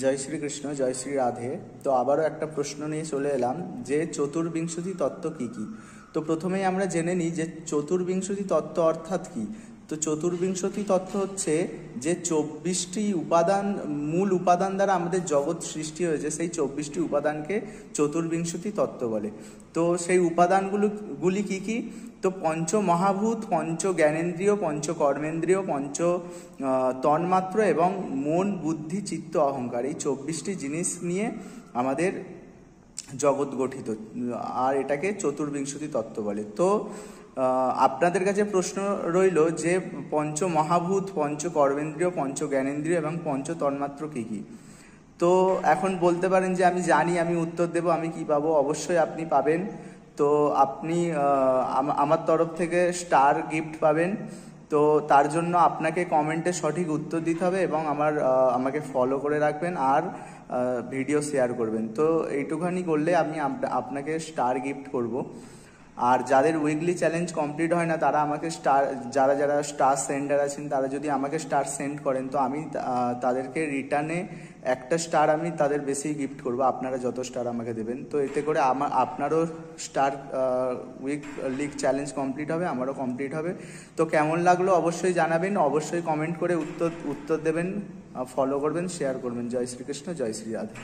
জয় শ্রীকৃষ্ণ, জয় শ্রী রাধে। তো আবারও একটা প্রশ্ন নিয়ে চলে এলাম যে চতুর্বিংশতি তত্ত্ব কি কি। তো প্রথমেই আমরা জেনে নিই যে চতুর্বিংশতি তত্ত্ব অর্থাৎ কি। তো চতুর্বিংশতি তত্ত্ব হচ্ছে যে 24টি উপাদান, মূল উপাদান দ্বারা আমাদের জগৎ সৃষ্টি হয়েছে, সেই 24টি উপাদানকে চতুর্বিংশতি তত্ত্ব বলে। তো সেই উপাদানগুলি কি কি? তো পঞ্চ মহাভূত, পঞ্চ জ্ঞানেন্দ্রিয়, পঞ্চ কর্মেন্দ্রিয়, পঞ্চ তন্মাত্র এবং মন, বুদ্ধি, চিত্ত, অহংকার, এই 24টি জিনিস নিয়ে আমাদের জগৎ গঠিত, আর এটাকে চতুর্বিংশতি তত্ত্ব বলে। তো আপনাদের কাছে প্রশ্ন রইল যে পঞ্চ মহাভূত, পঞ্চ কর্মেন্দ্রিয়, পঞ্চ জ্ঞানেন্দ্রিয় এবং পঞ্চ তন্মাত্র কী কী। তো এখন বলতে পারেন যে আমি জানি, আমি উত্তর দেব, আমি কি পাবো? অবশ্যই আপনি পাবেন। তো আপনি আমার তরফ থেকে স্টার গিফট পাবেন। তো তার জন্য আপনাকে কমেন্টে সঠিক উত্তর দিতে হবে এবং আমাকে ফলো করে রাখবেন আর ভিডিও শেয়ার করবেন। তো এইটুখানি করলে আমি আপনাকে স্টার গিফট করব। আর যাদের উইকলি চ্যালেঞ্জ কমপ্লিট হয় না তারা আমাকে যারা স্টার সেন্ডার আছেন তারা যদি আমাকে স্টার সেন্ড করেন তো আমি তাদেরকে রিটার্নে একটা স্টার আমি তাদের বেশি গিফট করব, আপনারা যত স্টার আমাকে দেবেন। তো এতে করে আপনারও স্টার উইকলি চ্যালেঞ্জ কমপ্লিট হবে, আমারও কমপ্লিট হবে। তো কেমন লাগলো অবশ্যই জানাবেন, অবশ্যই কমেন্ট করে উত্তর দেবেন, ফলো করবেন, শেয়ার করবেন। জয় শ্রীকৃষ্ণ, জয় শ্রী রাধে।